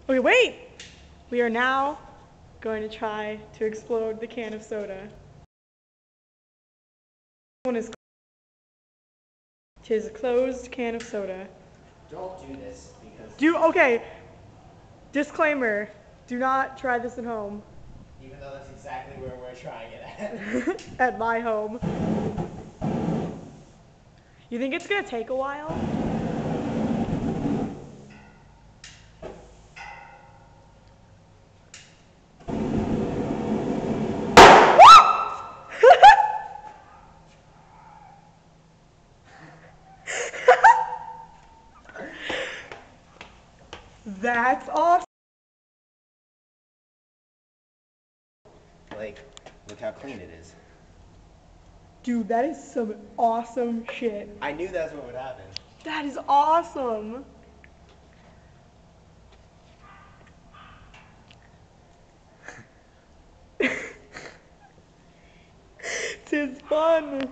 Okay, wait! We are now going to try to explode the can of soda. One is tis a closed can of soda. Don't do this because Okay. Disclaimer, do not try this at home. even though that's exactly where we're trying it at. At my home. You think it's gonna take a while? That's awesome. Like, look how clean it is. Dude, that is some awesome shit. I knew that's what would happen. That is awesome. Tis fun.